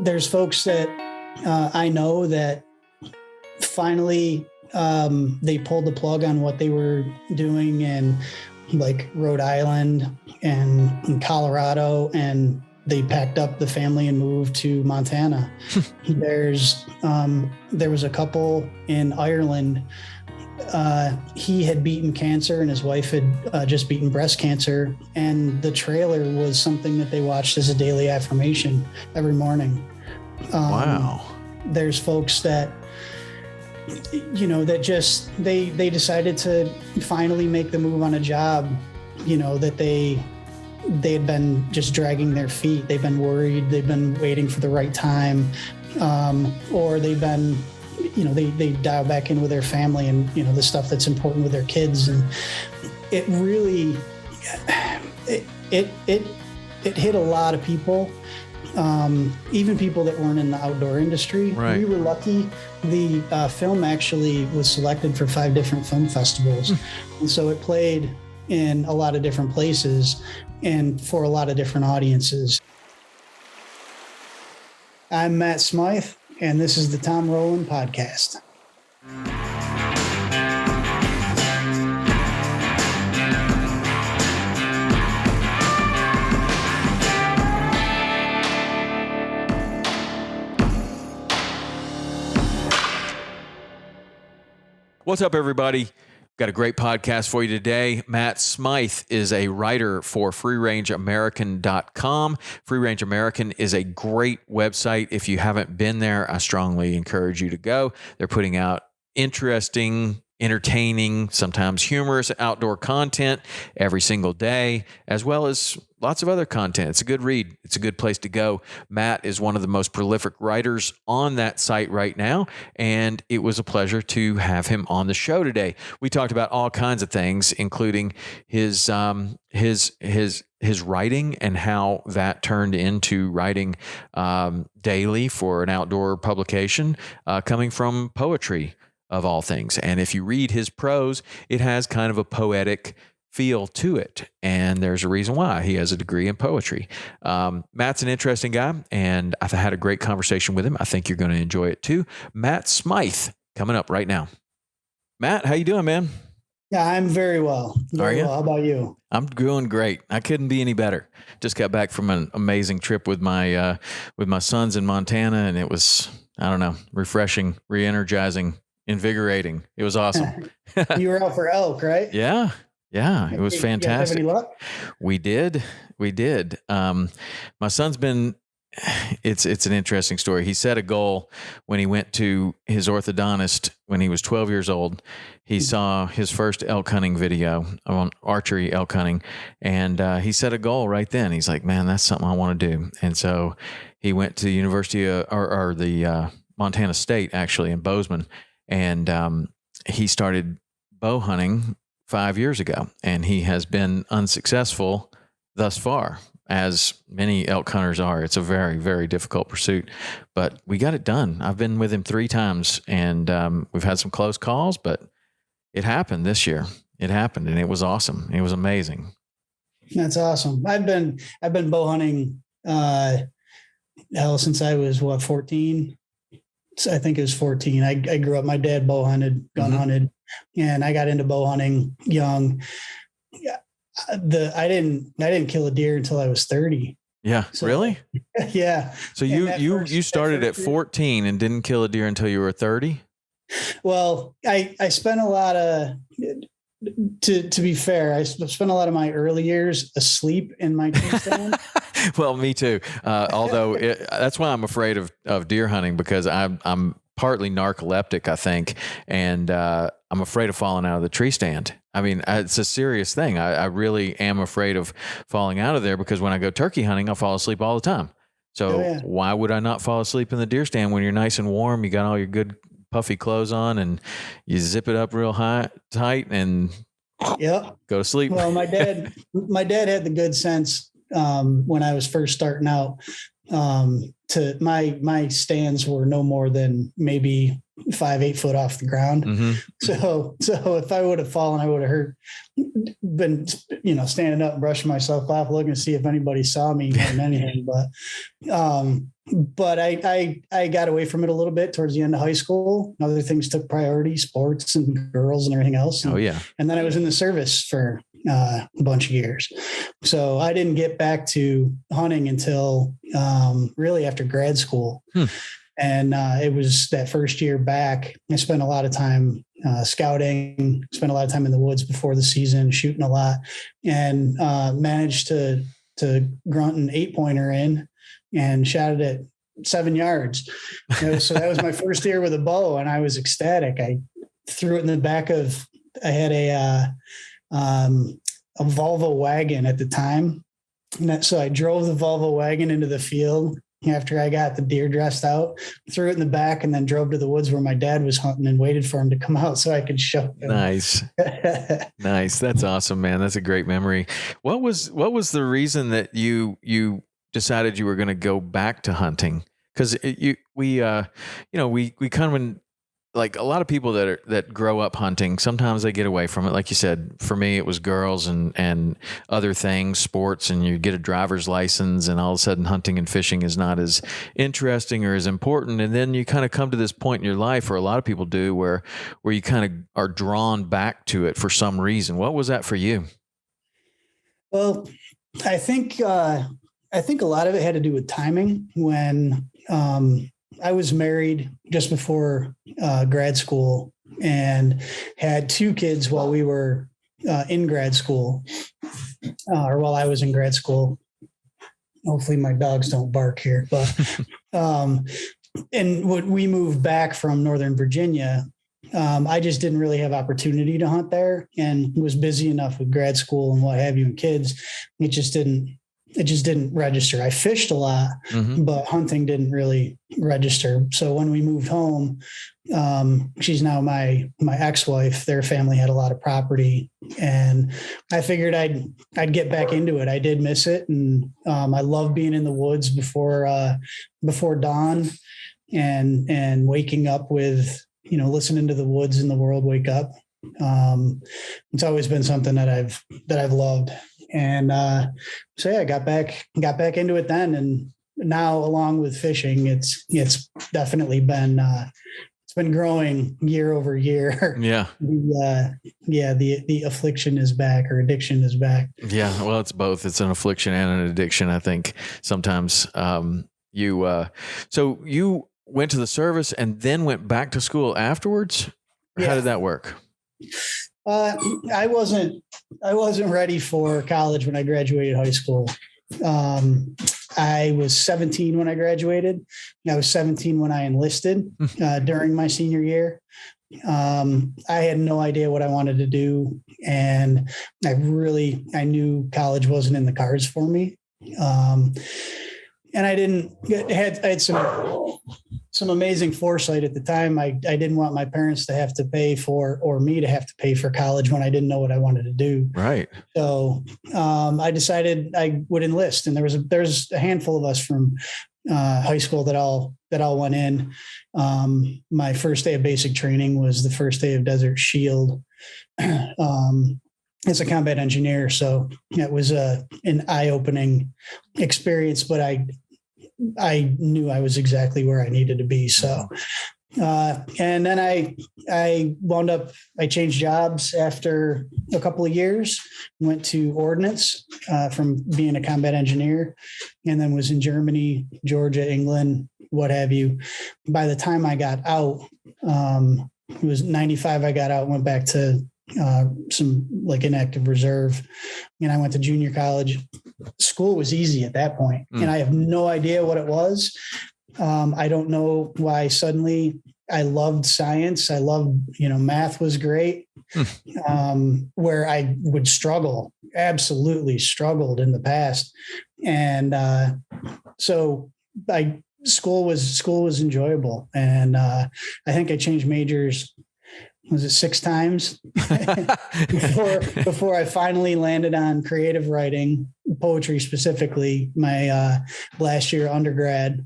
there's folks that I know that finally they pulled the plug on what they were doing in like Rhode Island and in Colorado, and they packed up the family and moved to Montana. There was a couple in Ireland. He had beaten cancer and his wife had just beaten breast cancer. And the trailer was something that they watched as a daily affirmation every morning. Wow. There's folks that, that just, they decided to finally make the move on a job, that they had been just dragging their feet. They've been worried. They've been waiting for the right time. Or they've been, they dial back in with their family and, the stuff that's important with their kids. And it really, it hit a lot of people, even people that weren't in the outdoor industry. Right. We were lucky. The film actually was selected for 5 different film festivals. And so it played in a lot of different places and for a lot of different audiences. I'm Matt Smythe, and this is the Tom Rowland Podcast. What's up, everybody? Got a great podcast for you today. Matt Smythe is a writer for freerangeamerican.com. Free Range American is a great website. If you haven't been there, I strongly encourage you to go. They're putting out interesting, entertaining, sometimes humorous outdoor content every single day, as well as lots of other content. It's a good read. It's a good place to go. Matt is one of the most prolific writers on that site right now, and it was a pleasure to have him on the show today. We talked about all kinds of things, including his writing and how that turned into writing daily for an outdoor publication, coming from poetry of all things. And if you read his prose, it has kind of a poetic feel to it. And there's a reason why. He has a degree in poetry. Matt's an interesting guy, and I've had a great conversation with him. I think you're going to enjoy it too. Matt Smythe coming up right now. Matt, how you doing, man? Yeah, I'm very well. Are you? Well. How about you? I'm doing great. I couldn't be any better. Just got back from an amazing trip with my sons in Montana, and it was, I don't know, refreshing, re-energizing, invigorating. It was awesome. You were out for elk, right? Yeah. It was fantastic. You guys have any luck? We did. My son's been, it's an interesting story. He set a goal when he went to his orthodontist when he was 12 years old. He saw his first elk hunting video on archery elk hunting, and he set a goal right then. He's like, man, that's something I want to do. And so he went to the University or the Montana State, actually, in Bozeman. And he started bow hunting 5 years ago, and he has been unsuccessful thus far, as many elk hunters are. It's a very, very difficult pursuit, but we got it done. I've been with him 3 times, and we've had some close calls, but it happened this year. It happened, and it was awesome. It was amazing. That's awesome. I've been bow hunting since I was 14. I think it was 14. I grew up, my dad bow hunted, gun hunted, and I got into bow hunting young. I didn't kill a deer until I was 30. Yeah. So, really? Yeah. So you started at 14 and didn't kill a deer until you were 30? Well, I spent a lot of, to be fair, I spent a lot of my early years asleep in my tree stand. Well, me too. Although that's why I'm afraid of deer hunting, because I'm partly narcoleptic, I think, and I'm afraid of falling out of the tree stand. I mean, it's a serious thing. I really am afraid of falling out of there, because when I go turkey hunting, I fall asleep all the time. So Why would I not fall asleep in the deer stand when you're nice and warm? You got all your good puffy clothes on, and you zip it up real tight and go to sleep. Well, my dad had the good sense when I was first starting out, to my stands were no more than maybe 8 foot off the ground. Mm-hmm. So if I would have fallen, I would have been, standing up and brushing myself off, looking to see if anybody saw me more than anything. But I got away from it a little bit towards the end of high school. Other things took priority, sports and girls and everything else. Oh yeah. And then I was in the service for a bunch of years. So I didn't get back to hunting until really after grad school. And it was that first year back. I spent a lot of time scouting, spent a lot of time in the woods before the season, shooting a lot, and managed to grunt an 8-pointer in and shot it at 7 yards. So that was my first year with a bow, and I was ecstatic. I threw it in the back of, I had a Volvo wagon at the time. So I drove the Volvo wagon into the field after I got the deer dressed out, threw it in the back, and then drove to the woods where my dad was hunting and waited for him to come out so I could show him. Nice. Nice. That's awesome, man. That's a great memory. What was the reason that you decided you were going to go back to hunting? Because we kind of, like a lot of people that grow up hunting, sometimes they get away from it. Like you said, for me, it was girls and other things, sports, and you get a driver's license, and all of a sudden hunting and fishing is not as interesting or as important. And then you kind of come to this point in your life, or a lot of people do, where you kind of are drawn back to it for some reason. What was that for you? Well, I think a lot of it had to do with timing. When I was married just before grad school and had 2 kids while we were in grad school, or while I was in grad school. Hopefully my dogs don't bark here, but and when we moved back from Northern Virginia, I just didn't really have opportunity to hunt there, and was busy enough with grad school and what have you and kids. It just didn't register. I fished a lot, but hunting didn't really register. So when we moved home, she's now my ex-wife. Their family had a lot of property, and I figured I'd get back into it. I did miss it, and I love being in the woods before dawn, and waking up with listening to the woods and the world wake up. It's always been something that I've loved. And so yeah, I got back into it then, and now along with fishing, it's definitely been it's been growing year over year. Yeah. The affliction is back, or addiction is back. Yeah, well, it's both. It's an affliction and an addiction, I think. Sometimes so you went to the service and then went back to school afterwards? Or how did that work? I wasn't ready for college when I graduated high school. I was 17 when I graduated. I was 17 when I enlisted during my senior year. I had no idea what I wanted to do, and I knew college wasn't in the cards for me. And I had some amazing foresight at the time. I didn't want my parents to have to pay for, or me to have to pay for college when I didn't know what I wanted to do. Right. So I decided I would enlist, and there's a handful of us from high school that all went in. My first day of basic training was the first day of Desert Shield. As a combat engineer, so it was an eye-opening experience, but I knew I was exactly where I needed to be. So, and then I wound up, I changed jobs after a couple of years, went to ordnance from being a combat engineer, and then was in Germany, Georgia, England, what have you. By the time I got out, it was 95. I got out, went back to some like inactive reserve, and I went to junior college. School was easy at that point, and I have no idea what it was. I don't know why suddenly I loved science. I loved, math was great. Where I would struggle, absolutely struggled in the past. And so school was enjoyable. And I think I changed majors, was it 6 times before I finally landed on creative writing, poetry specifically, my last year undergrad.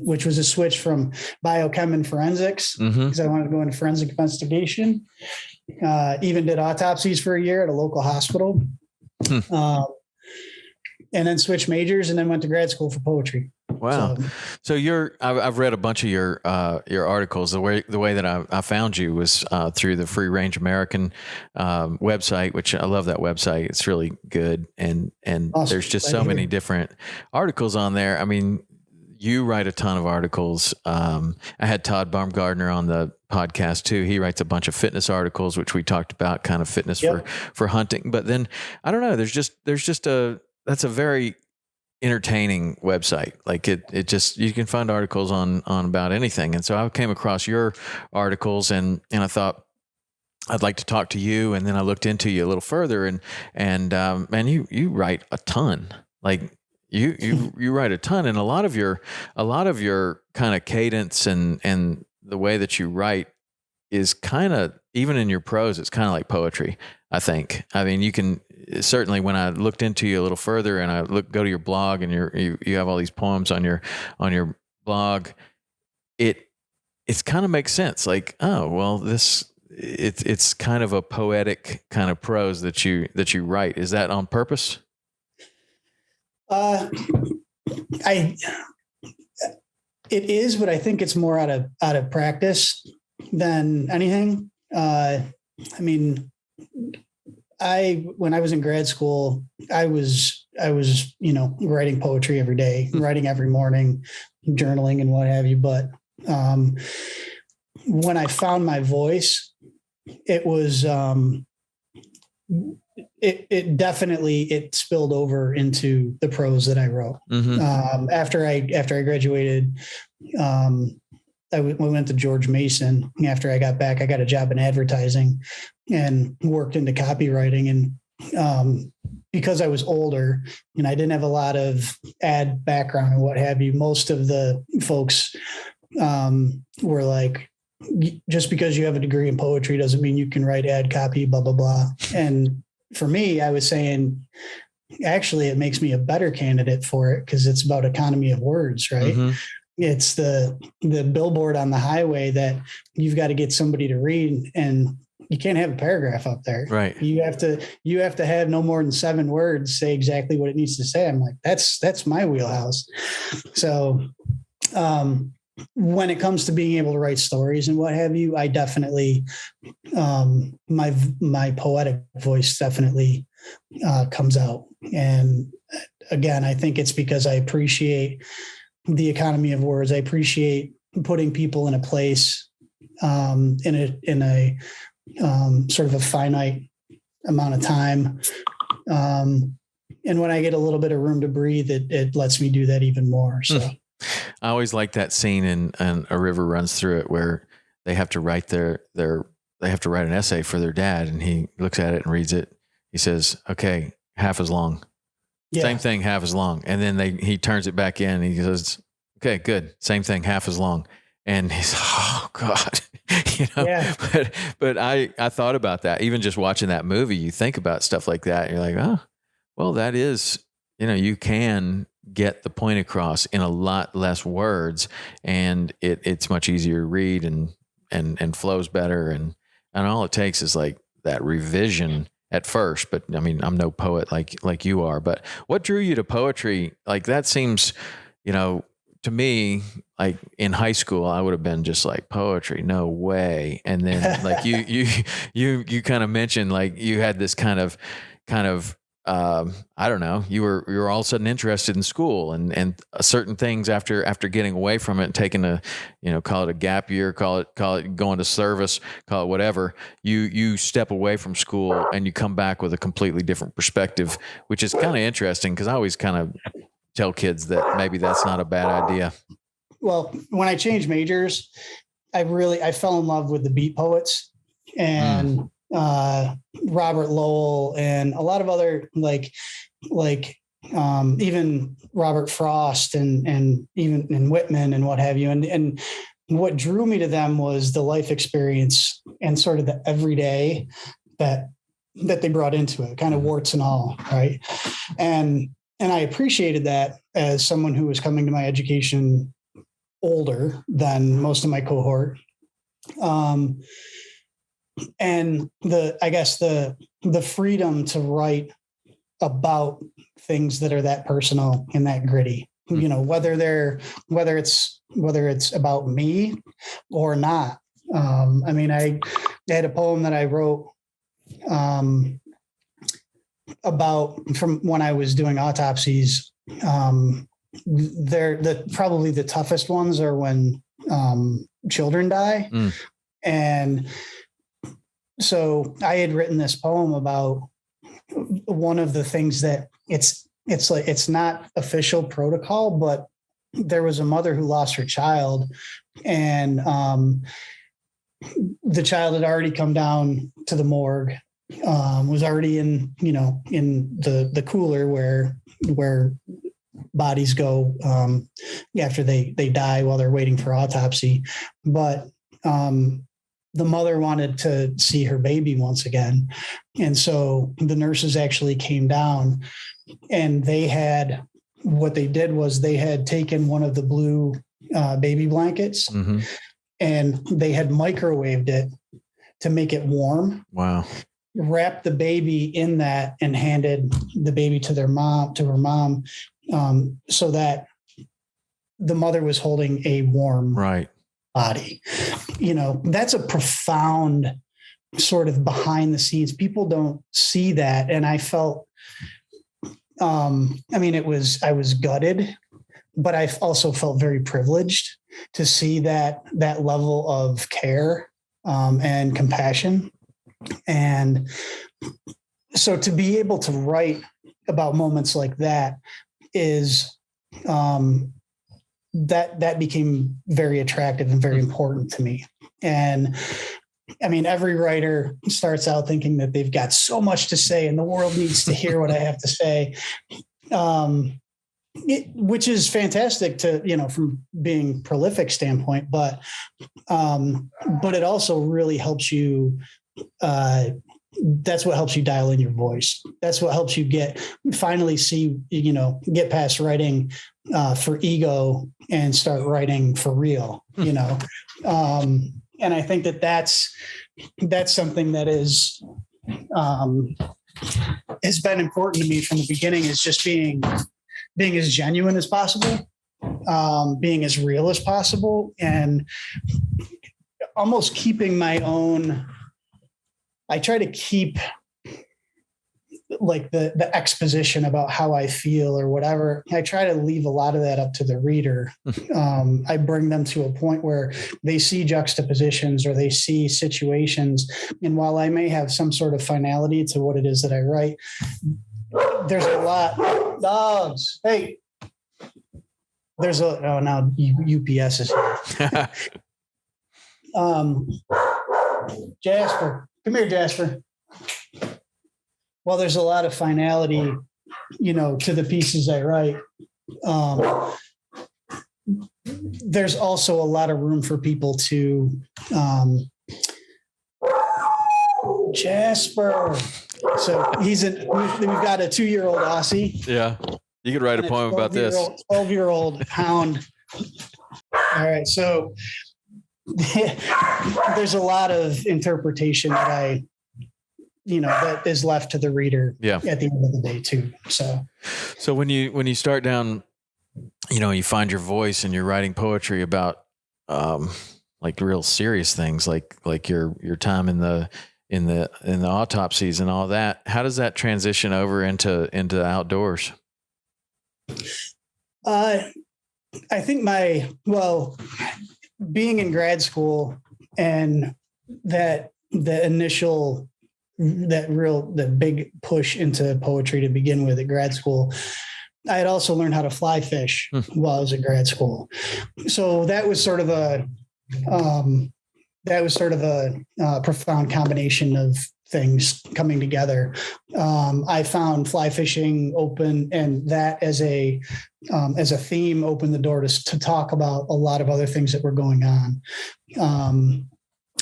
which was a switch from biochem and forensics because I wanted to go into forensic investigation. Even did autopsies for a year at a local hospital. And then switched majors and then went to grad school for poetry. Wow. So I've read a bunch of your articles. The way that I found you was through the Free Range American website, which I love that website. It's really good. And awesome. There's just so many different articles on there. I mean, you write a ton of articles. I had Todd Baumgartner on the podcast too. He writes a bunch of fitness articles, which we talked about, kind of fitness for hunting. But then I don't know, that's a very entertaining website. Like it just, you can find articles on about anything. And so I came across your articles and I thought I'd like to talk to you. And then I looked into you a little further and man, you write a ton. Like you write a ton, and a lot of your kind of cadence and the way that you write is kind of, even in your prose, it's kind of like poetry, I think. I mean, you can certainly, when I looked into you a little further and I go to your blog and you have all these poems on your blog, it's kind of makes sense. Like, oh, well, it's kind of a poetic kind of prose that you write. Is that on purpose? It is, but I think it's more out of practice than anything. I mean, when I was in grad school, I was, writing poetry every day, writing every morning, journaling and what have you. But when I found my voice, it was, it definitely spilled over into the prose that I wrote. After I graduated, we went to George Mason. After I got back, I got a job in advertising and worked into copywriting. And because I was older and I didn't have a lot of ad background and what have you, most of the folks were like, just because you have a degree in poetry doesn't mean you can write ad copy, blah, blah, blah. And for me, I was saying, actually, it makes me a better candidate for it because it's about economy of words, right? It's the billboard on the highway that you've got to get somebody to read, and you can't have a paragraph up there. Right. You have to have no more than 7 words, say exactly what it needs to say. I'm like, that's my wheelhouse. So, when it comes to being able to write stories and what have you, I definitely, my poetic voice definitely comes out. And again, I think it's because I appreciate the economy of words. I appreciate putting people in a place, in a sort of a finite amount of time. And when I get a little bit of room to breathe, it lets me do that even more. So. I always like that scene in A River Runs Through It where they have to write they have to write an essay for their dad, and he looks at it and reads it. He says, "Okay, half as long." Yeah. Same thing, half as long. And then he turns it back in and he says, "Okay, good. Same thing, half as long." And he's, oh God, Yeah. But I thought about that. Even just watching that movie, you think about stuff like that. And you're like, oh, well, that is, you can get the point across in a lot less words, and it's much easier to read and flows better. And all it takes is like that revision at first. But I mean, I'm no poet like you are, but what drew you to poetry? Like that seems, to me, like in high school, I would have been just like, poetry, no way. And then like you kind of mentioned, like you had this kind of I don't know, you were all of a sudden interested in school and certain things after getting away from it and taking call it a gap year, call it going to service, call it whatever, you step away from school and you come back with a completely different perspective, which is kind of interesting because I always kind of tell kids that maybe that's not a bad idea. Well, when I changed majors, I fell in love with the beat poets and Robert Lowell and a lot of other like even Robert Frost and even Whitman and what have you. And what drew me to them was the life experience and sort of the everyday that they brought into it, kind of warts and all. Right. And I appreciated that. as someone who was coming to my education older than most of my cohort. And the freedom to write about things that are that personal and that gritty, whether it's about me or not. I had a poem that I wrote about from when I was doing autopsies. Probably the toughest ones are when children die. And so I had written this poem about one of the things that it's like, it's not official protocol, but there was a mother who lost her child, and the child had already come down to the morgue, was already in the cooler where bodies go after they die while they're waiting for autopsy. But the mother wanted to see her baby once again. And so the nurses actually came down, and they had taken one of the blue baby blankets, and they had microwaved it to make it warm. Wow. Wrapped the baby in that and handed the baby to her mom, so that the mother was holding a warm body. That's a profound sort of behind the scenes. People don't see that. And I felt, I was gutted, but I also felt very privileged to see that level of care and compassion. And so to be able to write about moments like that is, that became very attractive and very important to me. And every writer starts out thinking that they've got so much to say and the world needs to hear what I have to say. Which is fantastic from being prolific standpoint, but it also really helps you. That's what helps you dial in your voice. That's what helps you get past writing for ego and start writing for real, and I think that's something that has been important to me from the beginning, is just being as genuine as possible, being as real as possible, and almost keeping my own. I try to keep like the exposition about how I feel or whatever. I try to leave a lot of that up to the reader. I bring them to a point where they see juxtapositions or they see situations. And while I may have some sort of finality to what it is that I write, there's a lot. Dogs. Hey, now UPS is here. Jasper. Come here, Jasper. Well, there's a lot of finality, to the pieces I write. There's also a lot of room for people to, Jasper. So we've got a 2-year-old Aussie. Yeah. You could write a poem about this. 12-year-old hound. All right. So there's a lot of interpretation that that is left to the reader at the end of the day too. So when you start down, you find your voice and you're writing poetry about, like real serious things, like your time in the autopsies and all that. How does that transition over into the outdoors? I think being in grad school and the big push into poetry to begin with at grad school, I had also learned how to fly fish while I was at grad school. So that was sort of a profound combination of things coming together. I found fly fishing open, and that as a theme opened the door to talk about a lot of other things that were going on.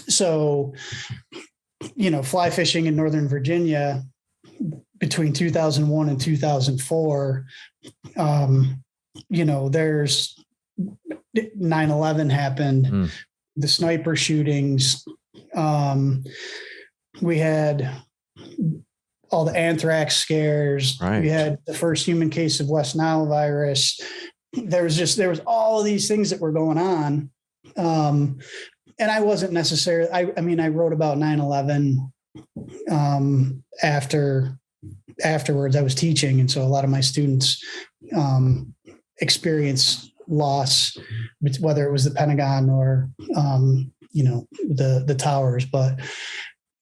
So, fly fishing in Northern Virginia between 2001 and 2004, there's 9/11 happened, the sniper shootings. We had all the anthrax scares. Right. We had the first human case of West Nile virus. There was all of these things that were going on. And I wasn't necessarily, I wrote about 9/11 afterwards. I was teaching. And so a lot of my students experienced loss, whether it was the Pentagon or, the towers, but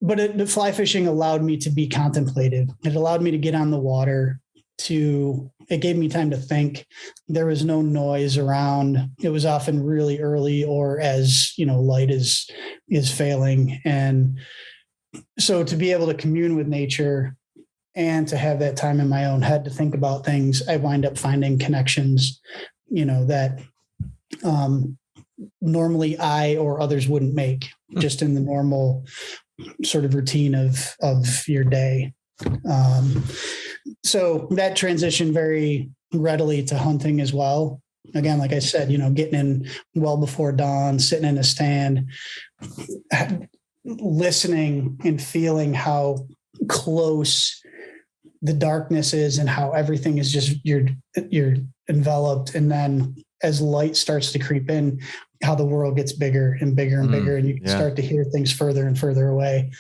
the fly fishing allowed me to be contemplative. It allowed me to get on the water, it gave me time to think. There was no noise around. It was often really early or as, light is failing. And so to be able to commune with nature and to have that time in my own head to think about things, I wind up finding connections, that normally I or others wouldn't make just in the normal sort of routine of your day. So that transitioned very readily to hunting as well. Again, like I said, getting in well before dawn, sitting in a stand, listening and feeling how close the darkness is and how everything is just, you're enveloped. And then as light starts to creep in, how the world gets bigger and bigger and bigger, and you can start to hear things further and further away.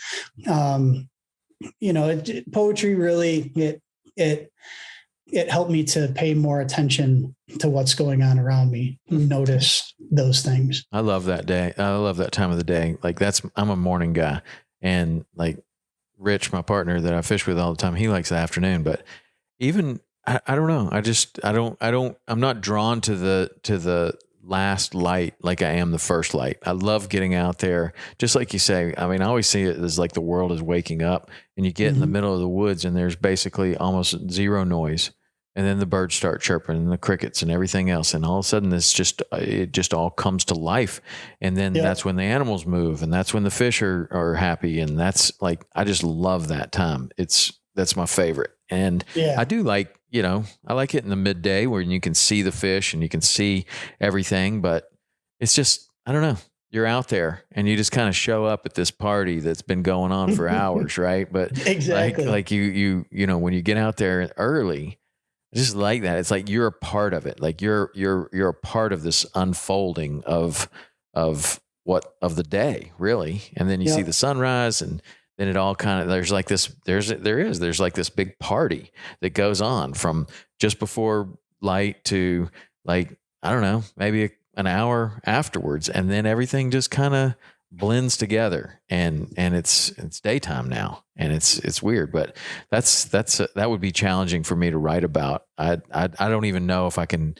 Poetry really, it helped me to pay more attention to what's going on around me, notice those things. I love that day. I love that time of the day. Like I'm a morning guy, and like Rich, my partner that I fish with all the time, he likes the afternoon, but even, I don't know. I'm not drawn to the last light like I am the first light. I love getting out there. Just like you say, I always see it as like the world is waking up, and you get in the middle of the woods and there's basically almost zero noise. And then the birds start chirping and the crickets and everything else. And all of a sudden it just all comes to life. And then that's when the animals move, and that's when the fish are happy. And that's like, I just love that time. That's my favorite. And I do like, I like it in the midday where you can see the fish and you can see everything, but it's just, I don't know. You're out there and you just kind of show up at this party that's been going on for hours. Right. But exactly. like you when you get out there early, I just like that. It's like you're a part of it. Like you're a part of this unfolding of the day, really. And then you see the sunrise, and then it all kind of, there's like this big party that goes on from just before light to, like, I don't know, maybe an hour afterwards, and then everything just kind of blends together, and it's daytime now, and it's weird, but that would be challenging for me to write about. I don't even know if I can,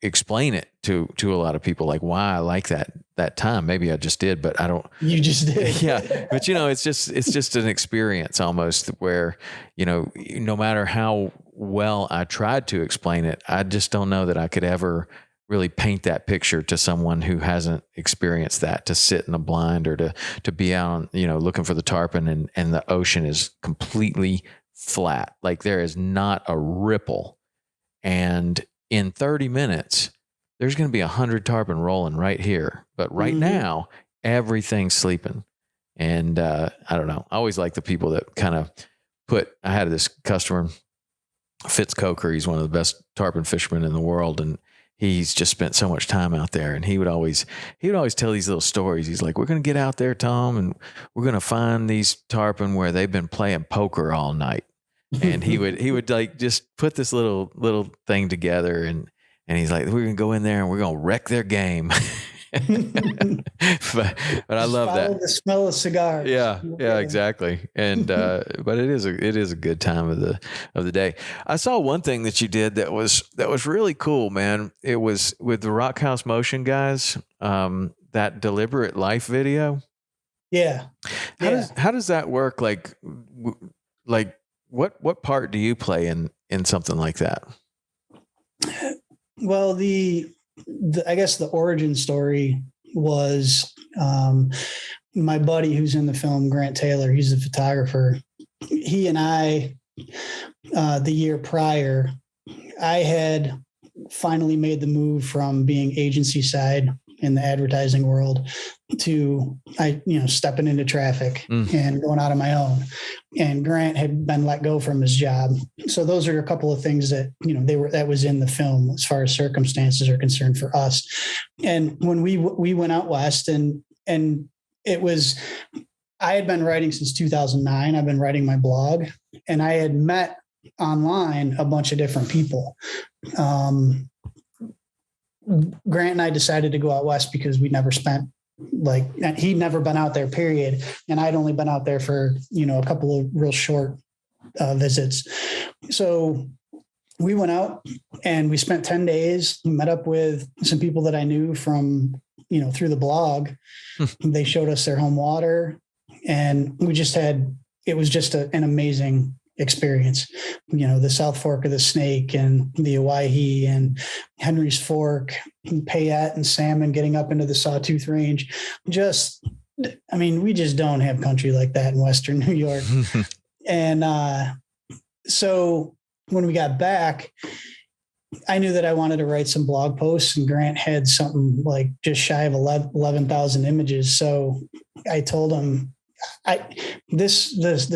explain it to a lot of people, like why I like that time. Maybe I just did, but I don't. You just did. Yeah. But it's just an experience almost where, no matter how well I tried to explain it, I just don't know that I could ever really paint that picture to someone who hasn't experienced that, to sit in a blind or to be out on, looking for the tarpon, and the ocean is completely flat. Like there is not a ripple. And in 30 minutes, there's going to be 100 tarpon rolling right here. But right now, everything's sleeping. And I don't know. I always like the people that kind of I had this customer, Fitz Coker. He's one of the best tarpon fishermen in the world. And he's just spent so much time out there, and he would always tell these little stories. He's like, we're going to get out there, Tom, and we're going to find these tarpon where they've been playing poker all night. And he would like just put this little thing together, and he's like, we're going to go in there and we're going to wreck their game. but I love that. The smell of cigars. Yeah, exactly. And but it is a good time of the day. I saw one thing that you did that was really cool, man. It was with the Rock House Motion guys. That Deliberate Life video. Yeah. How does that work? Like what part do you play in something like that? Well, I guess the origin story was my buddy who's in the film, Grant Taylor. He's a photographer. He and I, the year prior, I had finally made the move from being agency side in the advertising world to stepping into traffic and going out on my own. And Grant had been let go from his job. So those are a couple of things that, that was in the film as far as circumstances are concerned for us. And when we went out west and it was, I had been writing since 2009. I've been writing my blog, and I had met online a bunch of different people. Grant and I decided to go out west because we never spent, he'd never been out there, period. And I'd only been out there for, a couple of real short visits. So we went out and we spent 10 days, met up with some people that I knew from, through the blog. They showed us their home water, and it was just an amazing experience. The South Fork of the Snake and the Owyhee and Henry's Fork, and Payette and Salmon, getting up into the Sawtooth Range. We just don't have country like that in Western New York. And so when we got back, I knew that I wanted to write some blog posts, and Grant had something like just shy of 11,000 images. So I told him, the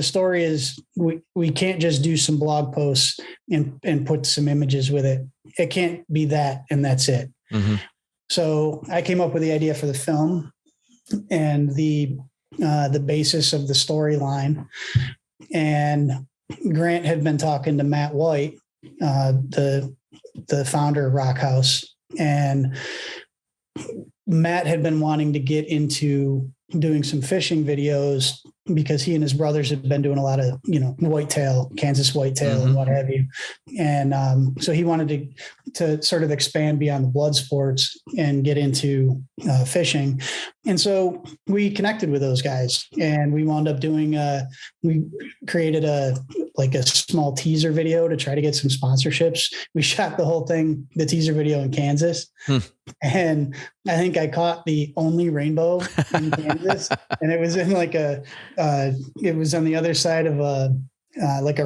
story is we can't just do some blog posts and put some images with it. It can't be that, and that's it. Mm-hmm. So I came up with the idea for the film and the basis of the storyline. And Grant had been talking to Matt White, the founder of Rock House, and Matt had been wanting to get into doing some fishing videos because he and his brothers had been doing a lot of, whitetail, Kansas whitetail, and what have you. And so he wanted to sort of expand beyond the blood sports and get into fishing. And so we connected with those guys, and we wound up we created a small teaser video to try to get some sponsorships. We shot the whole thing, the teaser video, in Kansas. And I think I caught the only rainbow in Kansas, and it was in it was on the other side of a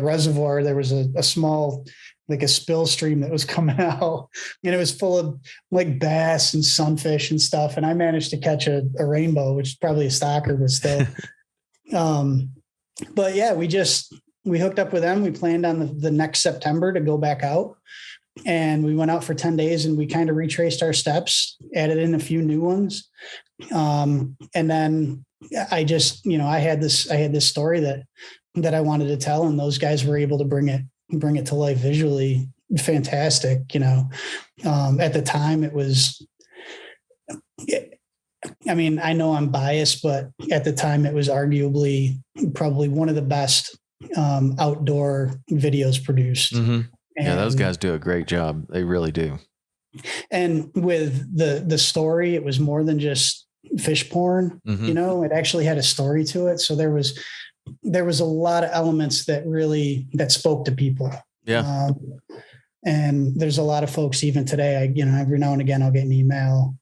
reservoir. There was a small, a spill stream that was coming out, and it was full of bass and sunfish and stuff. And I managed to catch a rainbow, which is probably a stalker, but still. But yeah, we hooked up with them. We planned on the next September to go back out. And we went out for 10 days, and we kind of retraced our steps, added in a few new ones. And then I just, I had this story that I wanted to tell, and those guys were able to bring it to life visually. Fantastic. At the time it was, I know I'm biased, but at the time it was arguably probably one of the best outdoor videos produced. Mm-hmm. Yeah, those guys do a great job. They really do. And with the story, it was more than just fish porn. Mm-hmm. It actually had a story to it. So there was a lot of elements that spoke to people. Yeah. And there's a lot of folks even today, every now and again, I'll get an email.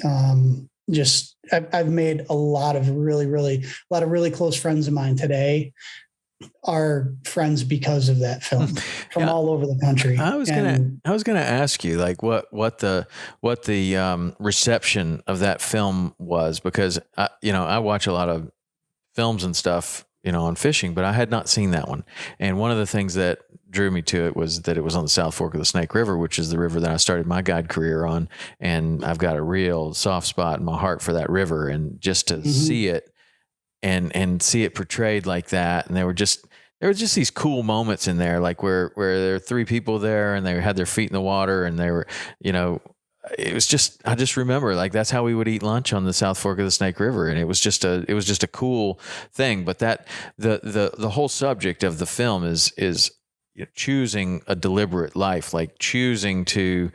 I've made a lot of really close friends of mine today are friends because of that film from all over the country. I was gonna ask you what the reception of that film was, because I watch a lot of films and stuff on fishing, but I had not seen that one. And one of the things that drew me to it was that it was on the South Fork of the Snake River, which is the river that I started my guide career on, and I've got a real soft spot in my heart for that river. And just to see it and see it portrayed like that. And there were just these cool moments in there, where there are three people there and they had their feet in the water, and they were, it was just, I just remember that's how we would eat lunch on the South Fork of the Snake River. And it was just a cool thing. But that the whole subject of the film is choosing a deliberate life, choosing to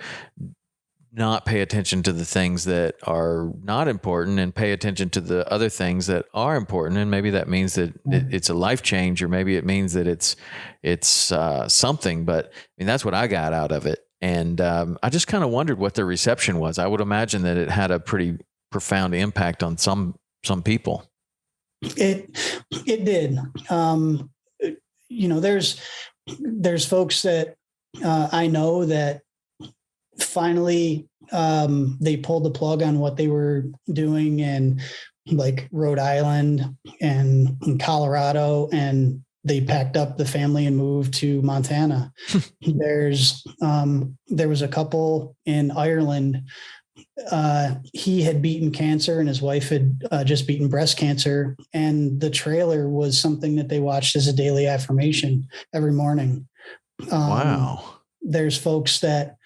not pay attention to the things that are not important and pay attention to the other things that are important. And maybe that means that it's a life change, or maybe it means that it's something, but that's what I got out of it. And I just kind of wondered what the reception was. I would imagine that it had a pretty profound impact on some people. It did. There's folks that I know that finally they pulled the plug on what they were doing in like Rhode Island and Colorado, and they packed up the family and moved to Montana. There was a couple in Ireland. He had beaten cancer and his wife had just beaten breast cancer. And the trailer was something that they watched as a daily affirmation every morning. Wow. There's folks that,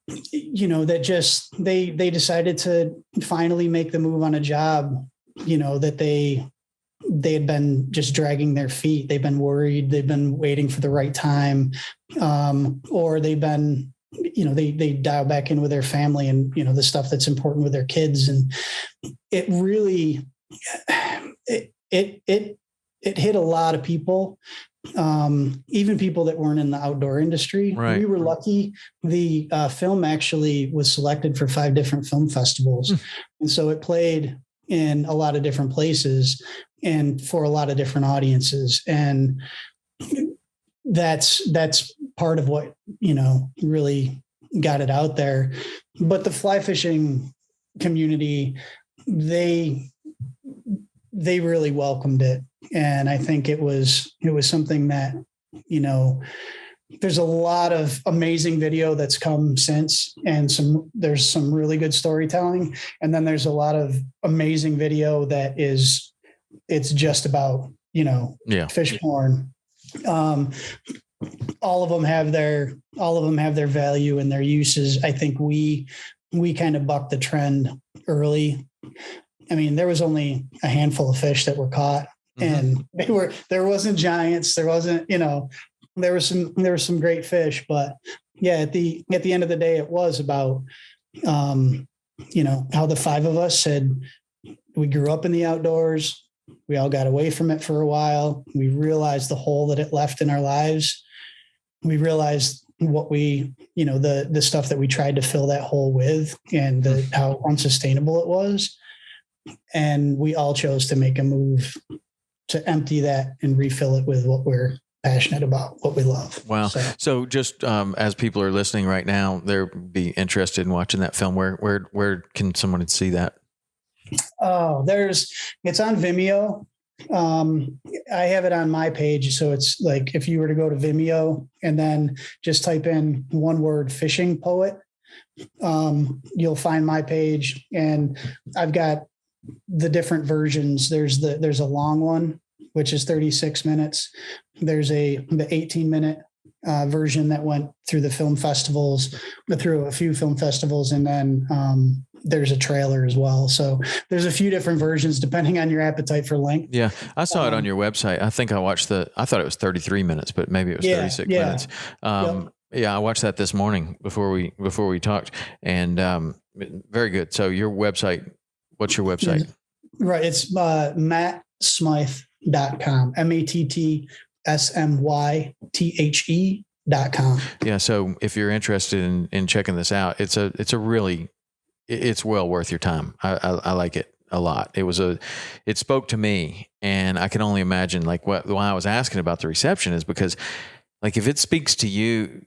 that just, they decided to finally make the move on a job, that they had been just dragging their feet. They've been worried. They've been waiting for the right time. Or they've been, they dial back in with their family and, the stuff that's important with their kids. And it really, it hit a lot of people. Even people that weren't in the outdoor industry. Right. We were lucky. The film actually was selected for 5 different film festivals. And so it played in a lot of different places and for a lot of different audiences. And that's part of what, really got it out there. But the fly fishing community, they really welcomed it. And I think it was something that, there's a lot of amazing video that's come since, and there's some really good storytelling. And then there's a lot of amazing video that it's just about, fish porn. All of them have their value and their uses. I think we kind of bucked the trend early. I mean, there was only a handful of fish that were caught, and there wasn't giants. There wasn't, there were some great fish, but yeah, at the end of the day, it was about, how the 5 of us said, we grew up in the outdoors. We all got away from it for a while. We realized the hole that it left in our lives. We realized what the stuff that we tried to fill that hole with, and how unsustainable it was. And we all chose to make a move to empty that and refill it with what we're passionate about, what we love. Wow. So just as people are listening right now, they'll be interested in watching that film. Where can someone see that? Oh, it's on Vimeo. I have it on my page. So it's like, if you were to go to Vimeo and then just type in one word, fishing poet, you'll find my page, and I've got the different versions. There's a long one, which is 36 minutes. There's the 18-minute version that went through the film festivals, through a few film festivals. And then there's a trailer as well. So there's a few different versions depending on your appetite for length. Yeah. I saw it on your website. I think I thought it was 33 minutes, but maybe it was 36 minutes. Yeah. I watched that this morning before we talked, and very good. So your website, what's your website? Right. It's mattsmythe.com, mattsmythe.com. Yeah. So if you're interested in checking this out, it's well worth your time. I like it a lot. It spoke to me, and I can only imagine why I was asking about the reception is because if it speaks to you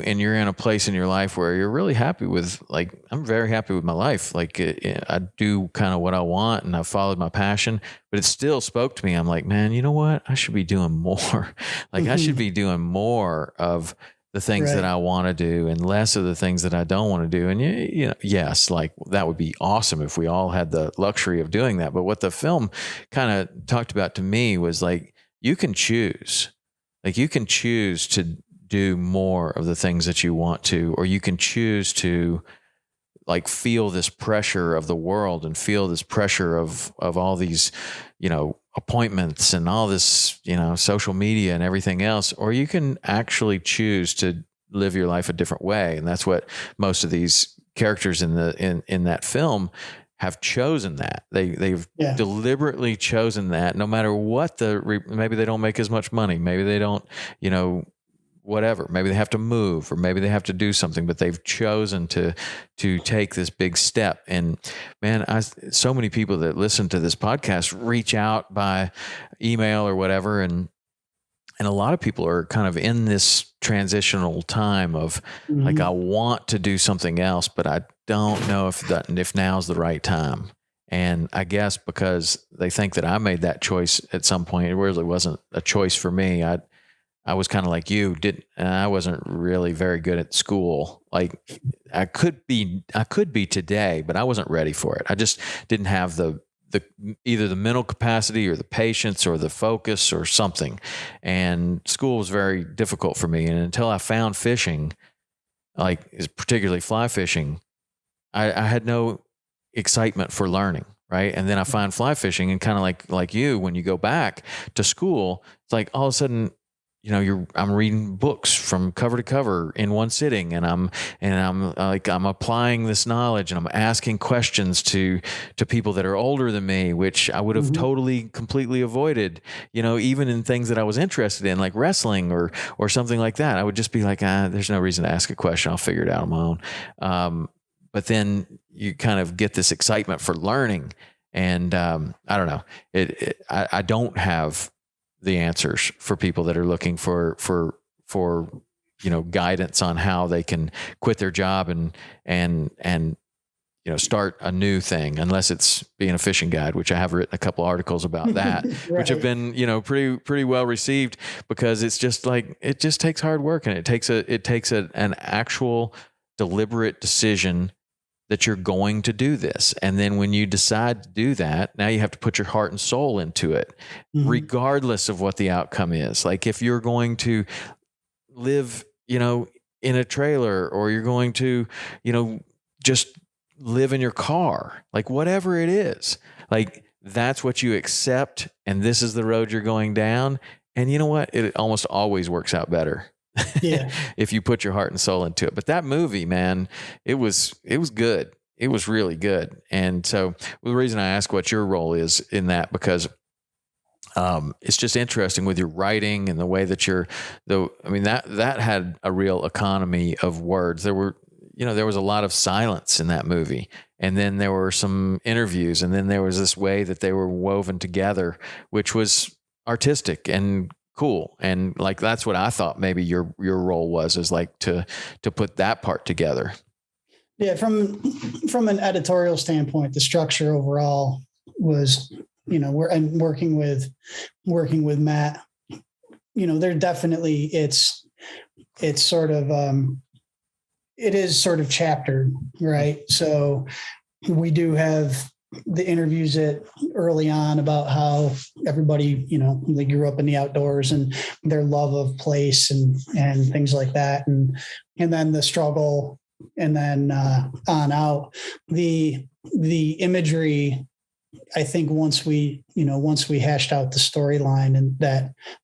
and you're in a place in your life where you're really happy with, I'm very happy with my life. I do kind of what I want, and I've followed my passion, but it still spoke to me. I'm like, man, you know what? I should be doing more. I should be doing more of the things that I want to do and less of the things that I don't want to do. And yes, that would be awesome if we all had the luxury of doing that. But what the film kind of talked about to me was you can choose. You can choose to do more of the things that you want to, or you can choose to feel this pressure of the world and feel this pressure of all these, appointments and all this, social media and everything else, or you can actually choose to live your life a different way. And that's what most of these characters in that film have chosen. That they've deliberately chosen that, no matter what maybe they don't make as much money, maybe they don't, whatever, maybe they have to move, or maybe they have to do something, but they've chosen to take this big step. And man, so many people that listen to this podcast reach out by email or whatever, and And a lot of people are kind of in this transitional time of like, I want to do something else, but I don't know if now's the right time. And I guess because they think that I made that choice at some point, it really wasn't a choice for me. I was kind of like you, I wasn't really very good at school. Like I could be today, but I wasn't ready for it. I just didn't have either the mental capacity or the patience or the focus or something. And school was very difficult for me. And until I found fishing, like particularly fly fishing, I had no excitement for learning. Right. And then I find fly fishing, and kind of like you, when you go back to school, it's like all of a sudden, I'm reading books from cover to cover in one sitting, and I'm applying this knowledge, and I'm asking questions to people that are older than me, which I would have totally completely avoided, even in things that I was interested in, like wrestling or something like that. I would just be like, there's no reason to ask a question. I'll figure it out on my own. But then you kind of get this excitement for learning, and I don't know. I don't have the answers for people that are looking for guidance on how they can quit their job and start a new thing, unless it's being a fishing guide, which I have written a couple articles about that, Right. which have been pretty well received, because it's just like, it just takes hard work, and it takes an actual deliberate decision that you're going to do this. And then when you decide to do that, now you have to put your heart and soul into it, regardless of what the outcome is. Like if you're going to live, in a trailer, or you're going to, just live in your car, like whatever it is, like that's what you accept. And this is the road you're going down. And you know what? It almost always works out better. Yeah. If you put your heart and soul into it. But that movie, man, it was good. It was really good. And so the reason I ask what your role is in that, because it's just interesting with your writing and the way that that had a real economy of words. There was a lot of silence in that movie. And then there were some interviews, and then there was this way that they were woven together, which was artistic and cool. And like, that's what I thought maybe your role was, is like to put that part together. Yeah. From an editorial standpoint, the structure overall was, working with Matt, there definitely, it's sort of, it is sort of chaptered, right? So we do have the interviews early on about how everybody, they grew up in the outdoors and their love of place and things like that. And then the struggle, and then on out. The imagery, I think once we hashed out the storyline and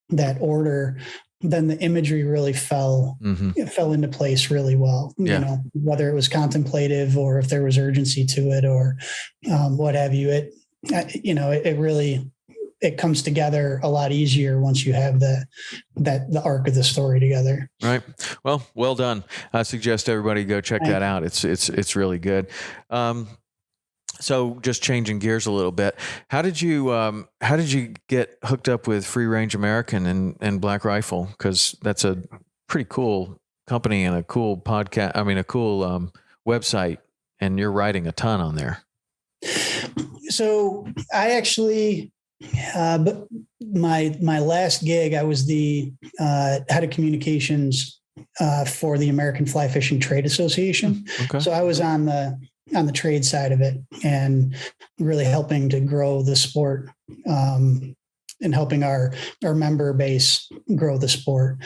that order, then the imagery really fell into place really well. Yeah. Whether it was contemplative or if there was urgency to it or what have you, it comes together a lot easier once you have the arc of the story together. Right. Well done. I suggest everybody go check that out. It's really good. So just changing gears a little bit, how did you get hooked up with Free Range American and Black Rifle? Because that's a pretty cool company and a cool podcast. I mean, a cool website, and you're writing a ton on there. So I actually, but my last gig, I was the head of communications for the American Fly Fishing Trade Association. Okay. So I was on the trade side of it and really helping to grow the sport and helping our member base grow the sport.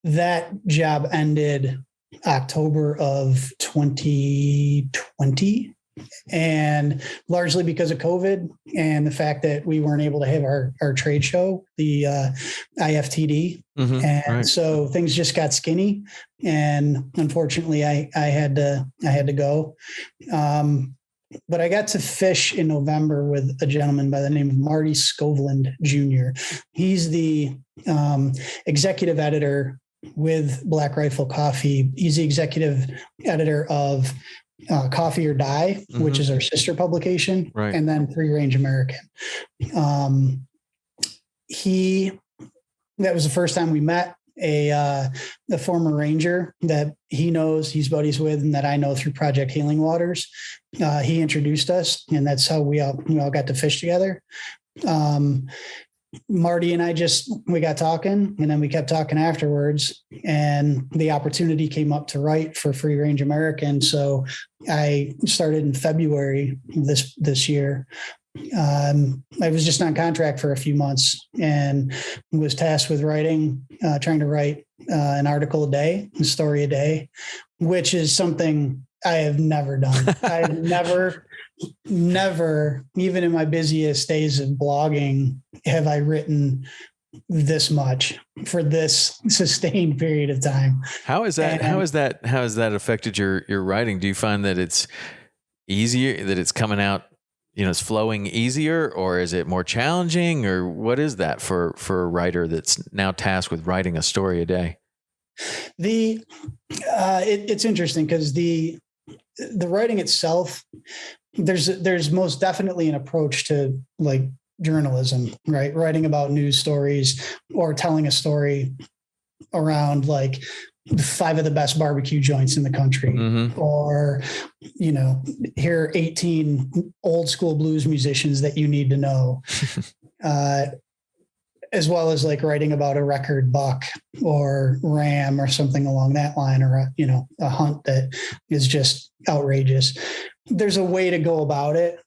That job ended October of 2020. And largely because of COVID and the fact that we weren't able to have our trade show, the IFTD. And so things just got skinny. And unfortunately, I had to go. But I got to fish in November with a gentleman by the name of Marty Skovland Jr. He's the executive editor with Black Rifle Coffee. He's the executive editor of Coffee or Die, which is our sister publication, and then Free Range American. He that was the first time we met the former ranger that he knows, he's buddies with, and that I know through Project Healing Waters. He introduced us, and that's how we all got to fish together. Marty and I we got talking, and then we kept talking afterwards, and the opportunity came up to write for Free Range American. So I started in February this year. I was just on contract for a few months and was tasked with trying to write an article a day, a story a day, which is something I have never done. I've never, even in my busiest days of blogging, have I written this much for this sustained period of time. How has that affected your writing? Do you find that it's easier, that it's coming out, it's flowing easier, or is it more challenging, or what is that for a writer that's now tasked with writing a story a day? It's interesting because the writing itself, there's most definitely an approach to like journalism, right? Writing about news stories or telling a story around like 5 of the best barbecue joints in the country, or, here are 18 old school blues musicians that you need to know, as well as like writing about a record buck or ram or something along that line, or a hunt that is just outrageous. There's a way to go about it.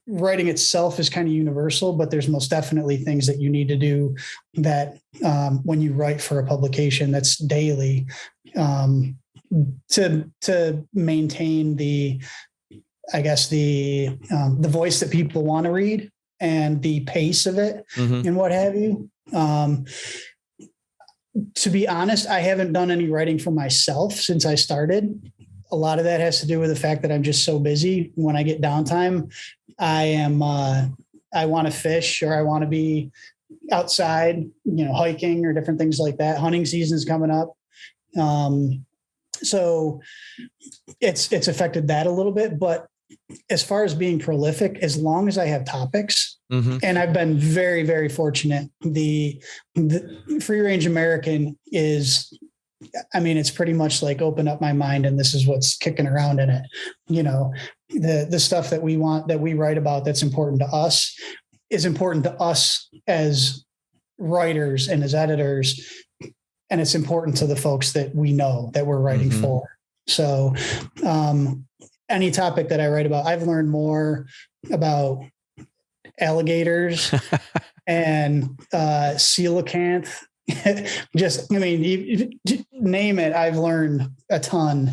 Writing itself is kind of universal, but there's most definitely things that you need to do that when you write for a publication that's daily, to maintain the voice that people want to read and the pace of it and what have you. To be honest, I haven't done any writing for myself since I started. A lot of that has to do with the fact that I'm just so busy. When I get downtime, I want to fish, or I want to be outside, hiking or different things like that. Hunting season's coming up. So it's affected that a little bit, but as far as being prolific, as long as I have topics, and I've been very, very fortunate, the Free Range American is, it's pretty much like open up my mind and this is what's kicking around in it. The stuff that we write about that's important to us is important to us as writers and as editors. And it's important to the folks that we know that we're writing for. So any topic that I write about, I've learned more about alligators and coelacanth. You name it, I've learned a ton.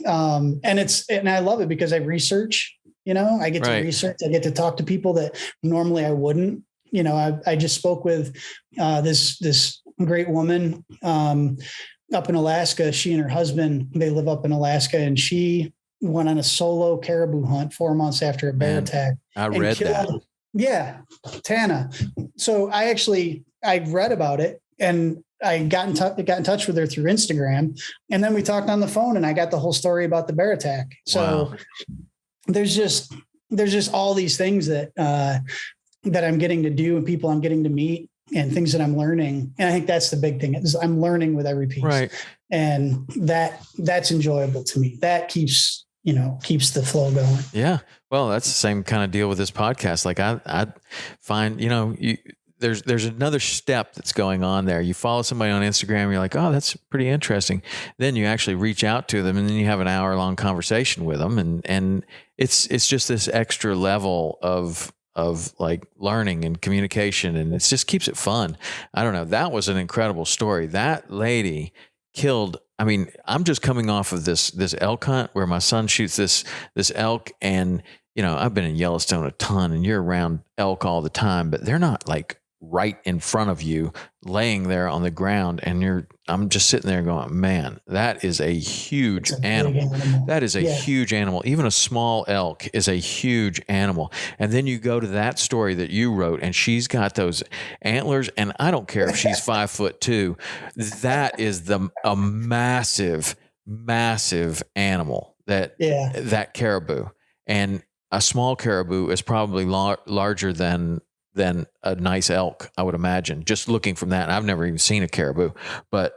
And I love it because I research, I get to research, I get to talk to people that normally I wouldn't. I just spoke with this great woman up in Alaska. She and her husband, they live up in Alaska, and she went on a solo caribou hunt 4 months after a bear attack. I read that. Yeah, Tana. So I read about it, and I got in touch with her through Instagram, and then we talked on the phone, and I got the whole story about the bear attack. So there's just all these things that I'm getting to do, and people I'm getting to meet, and things that I'm learning. And I think that's the big thing, is I'm learning with every piece. Right. And that's enjoyable to me. That keeps the flow going. Yeah. Well, that's the same kind of deal with this podcast. Like I find, there's another step that's going on there. You follow somebody on Instagram, you're like, oh, that's pretty interesting. Then you actually reach out to them, and then you have an hour-long conversation with them. And it's just this extra level of like learning and communication, and it just keeps it fun. I don't know. That was an incredible story. That lady killed. I'm just coming off of this elk hunt where my son shoots this elk, and I've been in Yellowstone a ton, and you're around elk all the time, but they're not like right in front of you laying there on the ground, and I'm just sitting there going, man, that is a huge animal. That is a huge animal. Even a small elk is a huge animal. And then you go to that story that you wrote, and she's got those antlers, and I don't care if she's 5'2". That is a massive, massive animal, that caribou. And a small caribou is probably larger than than a nice elk, I would imagine, just looking from that. And I've never even seen a caribou, but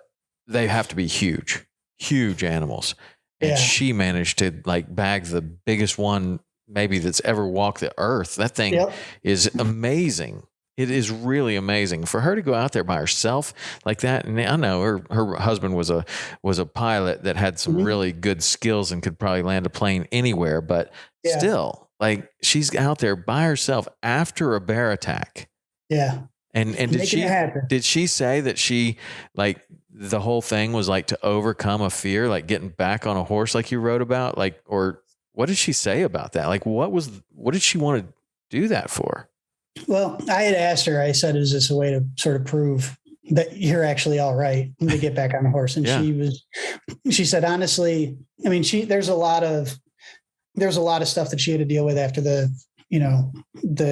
they have to be huge, huge animals. And she managed to like bag the biggest one maybe that's ever walked the earth. That thing is amazing. It is really amazing for her to go out there by herself like that. And I know her husband was a pilot that had some really good skills and could probably land a plane anywhere, but still, like, she's out there by herself after a bear attack. Yeah. And did she say that she, like, the whole thing was like to overcome a fear, like getting back on a horse, like you wrote about, like, or what did she say about that? Like, what did she want to do that for? Well, I had asked her, I said, is this a way to sort of prove that you're actually all right to get back on the horse? And she said, honestly, I mean, there's a lot of stuff that she had to deal with after the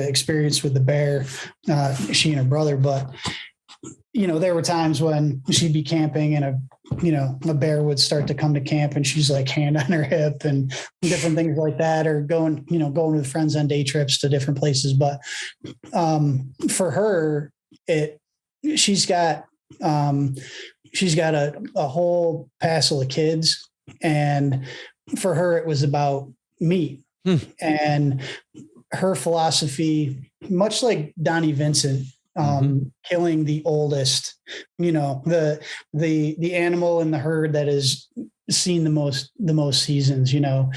experience with the bear, she and her brother. But, there were times when she'd be camping and a bear would start to come to camp and she's like hand on her hip and different things like that, or going with friends on day trips to different places. But for her, she's got a whole passel of kids. And for her, it was about meat. And her philosophy, much like Donnie Vincent, killing the oldest, the animal in the herd that has seen the most seasons, and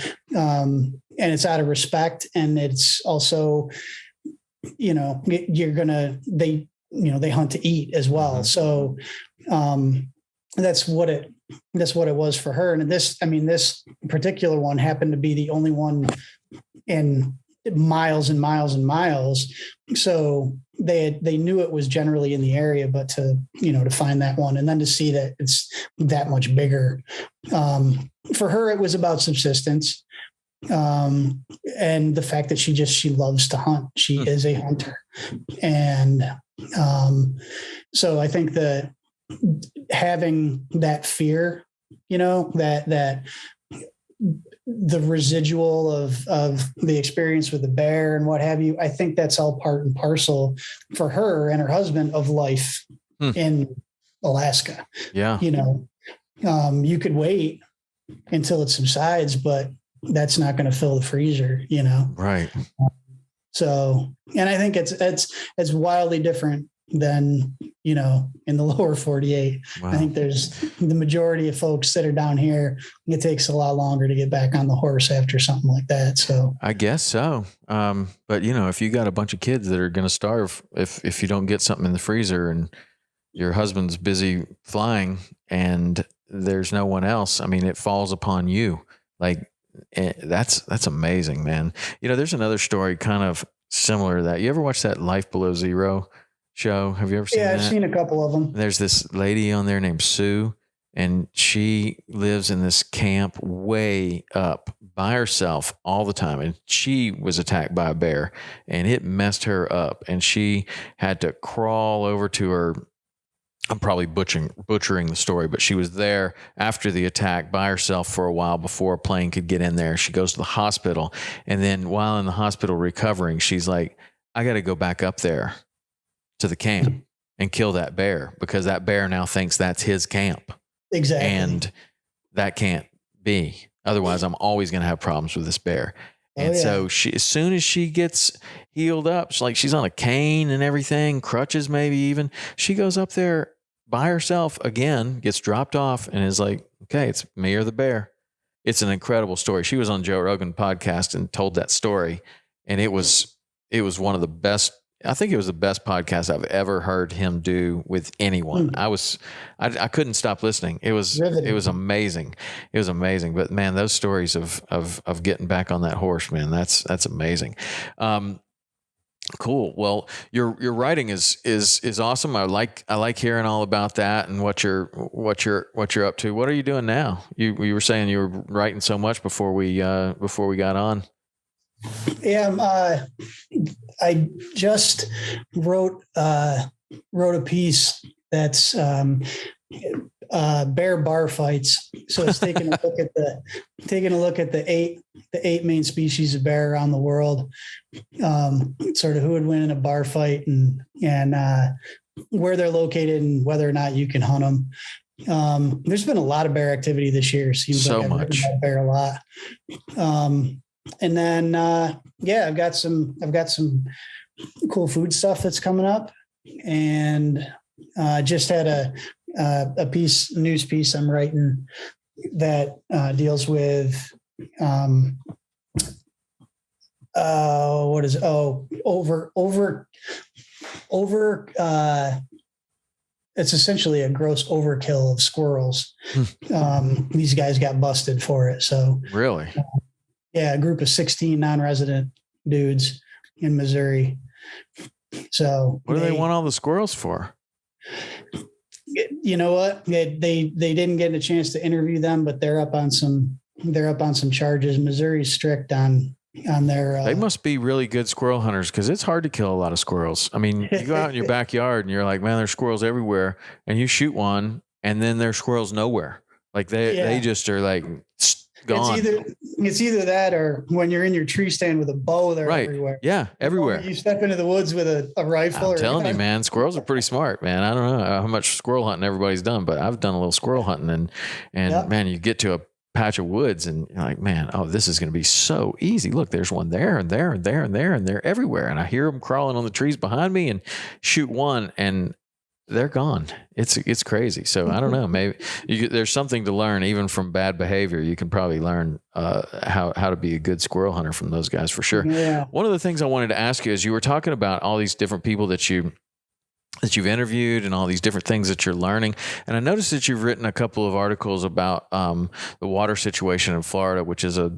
it's out of respect. And it's also, they hunt to eat as well. So, that's what it was for her. And this particular one happened to be the only one in miles and miles and miles. So they knew it was generally in the area, but to find that one and then to see that it's that much bigger, for her, it was about subsistence. And the fact that she loves to hunt. She is a hunter. And, so I think that having that fear, that the residual of the experience with the bear and what have you, I think that's all part and parcel for her and her husband of life in Alaska. Yeah. You could wait until it subsides, but that's not going to fill the freezer, Right. So, and I think it's wildly different than, in the lower 48. Wow. I think there's the majority of folks that are down here, it takes a lot longer to get back on the horse after something like that. So I guess so. But if you got a bunch of kids that are going to starve, if you don't get something in the freezer and your husband's busy flying and there's no one else, I mean, it falls upon you. Like, that's amazing, man. There's another story kind of similar to that. You ever watch that Life Below Zero show? Have you ever seen that? Yeah, I've seen a couple of them. There's this lady on there named Sue, and she lives in this camp way up by herself all the time. And she was attacked by a bear and it messed her up. And she had to crawl over to her. I'm probably butchering the story, but she was there after the attack by herself for a while before a plane could get in there. She goes to the hospital. And then while in the hospital recovering, she's like, I got to go back up there to the camp and kill that bear because that bear now thinks that's his camp. Exactly. And that can't be. Otherwise, I'm always going to have problems with this bear. And so as soon as she gets healed up, she's on a cane and everything, crutches maybe even, she goes up there by herself again, gets dropped off and is like, okay, it's me or the bear. It's an incredible story. She was on Joe Rogan podcast and told that story. And it was one of the best. I think it was the best podcast I've ever heard him do with anyone. I couldn't stop listening. It was amazing. It was amazing. But man, those stories of getting back on that horse, man, that's amazing. Cool. Well, your writing is awesome. I like hearing all about that and what you're up to. What are you doing now? You were saying you were writing so much before we got on. Yeah, I just wrote a piece that's bear bar fights. So it's taking a look at the eight main species of bear around the world, sort of who would win in a bar fight, and where they're located and whether or not you can hunt them. There's been a lot of bear activity this year. Seems so like I've much written about bear a lot. And then I've got some cool food stuff that's coming up, and just had a news piece I'm writing that deals with it's essentially a gross overkill of squirrels. These guys got busted for it. So really, a group of 16 non-resident dudes in Missouri. So what do they want all the squirrels for? You know what? They didn't get a chance to interview them, but they're up on some charges. Missouri's strict on their. They must be really good squirrel hunters, because it's hard to kill a lot of squirrels. I mean, you go out in your backyard and you're like, man, there's squirrels everywhere, and you shoot one, and then there's squirrels nowhere. Like they just are like gone. It's either that, or when you're in your tree stand with a bow, they're everywhere. Yeah, everywhere. You step into the woods with a rifle. I'm telling you, man, squirrels are pretty smart, man. I don't know how much squirrel hunting everybody's done, but I've done a little squirrel hunting, and man, you get to a patch of woods and you're like, man, this is going to be so easy. Look, there's one there and there and there and there, and they're everywhere. And I hear them crawling on the trees behind me, and shoot one, and they're gone. It's crazy. So I don't know, maybe there's something to learn even from bad behavior. You can probably learn how to be a good squirrel hunter from those guys for sure. Yeah. One of the things I wanted to ask you is, you were talking about all these different people that you've interviewed and all these different things that you're learning. And I noticed that you've written a couple of articles about the water situation in Florida, which is a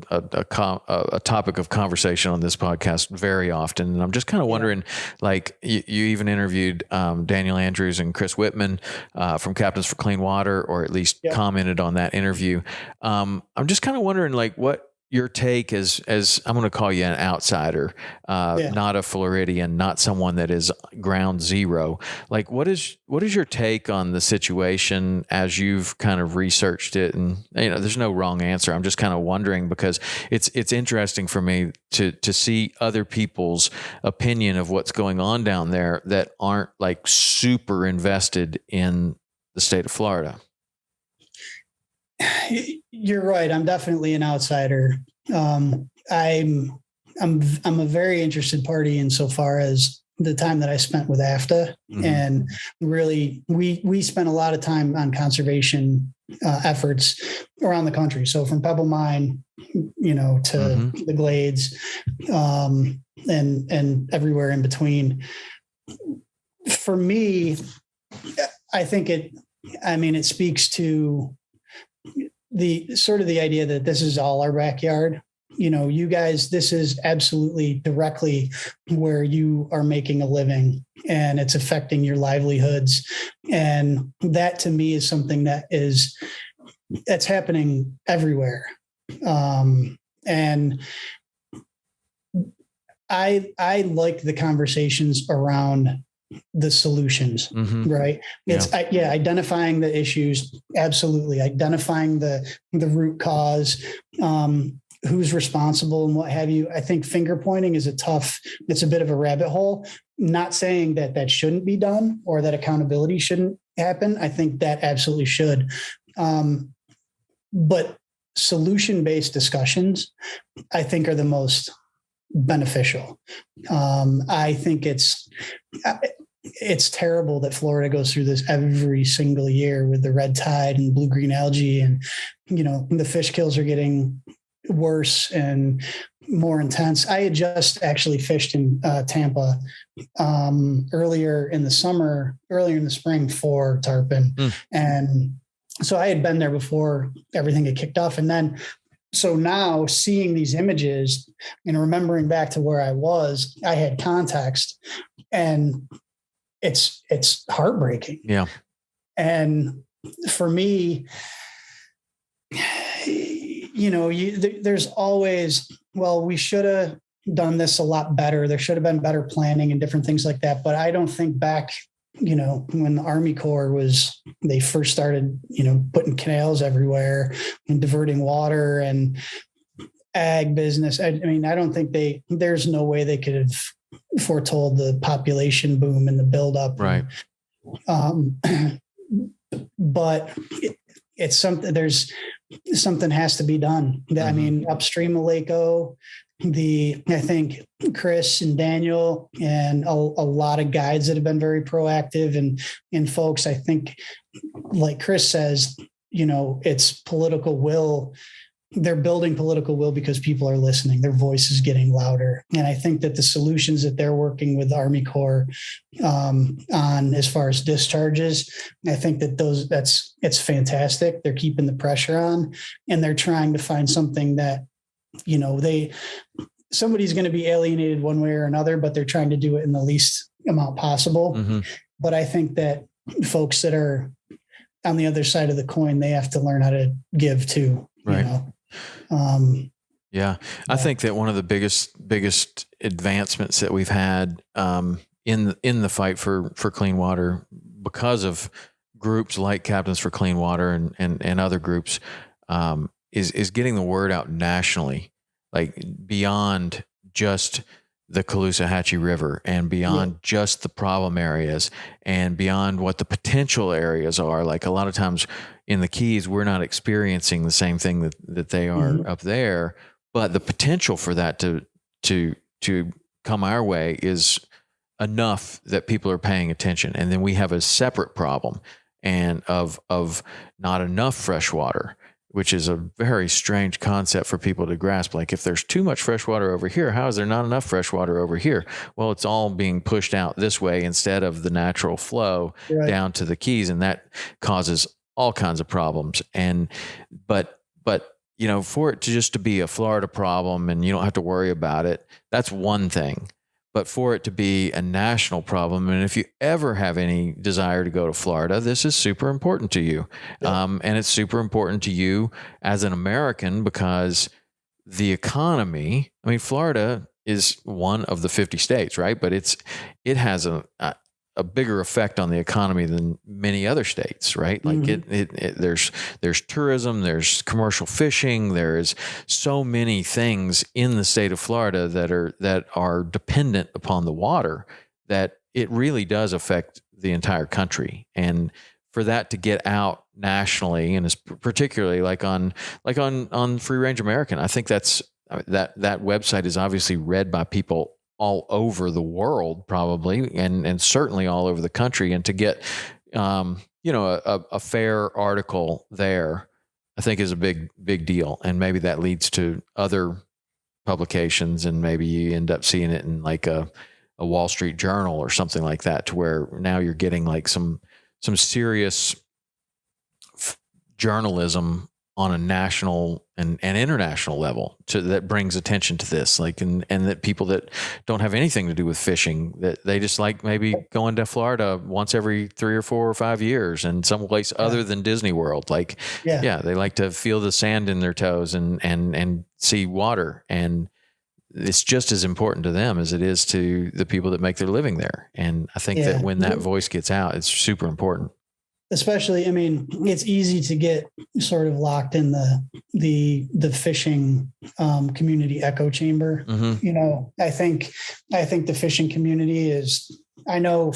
topic of conversation on this podcast very often. And I'm just kind of wondering, like you even interviewed Daniel Andrews and Chris Whitman from Captains for Clean Water, or at least commented on that interview. I'm just kind of wondering, like, what your take as I'm going to call you an outsider, not a Floridian, not someone that is ground zero. Like, what is your take on the situation as you've kind of researched it? And, there's no wrong answer. I'm just kind of wondering, because it's interesting for me to see other people's opinion of what's going on down there that aren't like super invested in the state of Florida. You're right. I'm definitely an outsider. I'm a very interested party insofar as the time that I spent with AFTA, and really we spent a lot of time on conservation efforts around the country. So from Pebble Mine, to the Glades, and everywhere in between. For me, I think it speaks to the idea that this is all our backyard. You guys, this is absolutely directly where you are making a living, and it's affecting your livelihoods. And that to me is something that's happening everywhere. And I like the conversations around the solutions, right? It's identifying the issues. Absolutely. Identifying the root cause, who's responsible and what have you. I think finger pointing is it's a bit of a rabbit hole. Not saying that shouldn't be done or that accountability shouldn't happen. I think that absolutely should. But solution-based discussions, I think, are the most beneficial. I think it's terrible that Florida goes through this every single year with the red tide and blue-green algae, and the fish kills are getting worse and more intense. I had just actually fished in Tampa earlier in the spring for tarpon, and so I had been there before everything had kicked off, and then. So now seeing these images and remembering back to where I was, I had context, and it's heartbreaking. Yeah. And for me, there's always, we should have done this a lot better. There should have been better planning and different things like that. But I don't think back when the Army Corps they first started, putting canals everywhere and diverting water and ag business. I mean, I don't think there's no way they could have foretold the population boom and the buildup. Right. But it's something, something has to be done. I mean, upstream of Lake O, I think Chris and Daniel and a lot of guides that have been very proactive and folks, I think, like Chris says, it's political will. They're building political will because people are listening. Their voice is getting louder. And I think that the solutions that they're working with the Army Corps on as far as discharges, I think that it's fantastic. They're keeping the pressure on and they're trying to find something that, somebody's going to be alienated one way or another, but they're trying to do it in the least amount possible. Mm-hmm. But I think that folks that are on the other side of the coin, they have to learn how to give too, right. I think that one of the biggest advancements that we've had in the fight for clean water, because of groups like Captains for Clean Water and other groups, is getting the word out nationally, like beyond just the Caloosahatchee River and beyond just the problem areas and beyond what the potential areas are. Like a lot of times in the Keys, we're not experiencing the same thing that they are up there, but the potential for that to come our way is enough that people are paying attention. And then we have a separate problem and of not enough fresh water, which is a very strange concept for people to grasp. Like, if there's too much fresh water over here, how is there not enough fresh water over here? Well, it's all being pushed out this way instead of the natural flow down to the Keys. And that causes all kinds of problems. But for it to be a Florida problem and you don't have to worry about it, that's one thing. But for it to be a national problem, and if you ever have any desire to go to Florida, this is super important to you. And it's super important to you as an American because the economy, I mean, Florida is one of the 50 states, right? But it has a bigger effect on the economy than many other states, right? Like there's tourism, there's commercial fishing, there's so many things in the state of Florida that are dependent upon the water that it really does affect the entire country. And for that to get out nationally, and particularly like on Free Range American, I think that website is obviously read by people all over the world, probably, and certainly all over the country. And to get, a fair article there, I think is a big deal. And maybe that leads to other publications, and maybe you end up seeing it in like a Wall Street Journal or something like that, to where now you're getting like some serious journalism on a national and international level that brings attention to this, like, and that people that don't have anything to do with fishing, that they just like maybe going to Florida once every 3 or 4 or 5 years and someplace other than Disney World. Like, they like to feel the sand in their toes and see water. And it's just as important to them as it is to the people that make their living there. And I think that when that voice gets out, it's super important. Especially, I mean, it's easy to get sort of locked in the fishing community echo chamber. Mm-hmm. I think the fishing community I know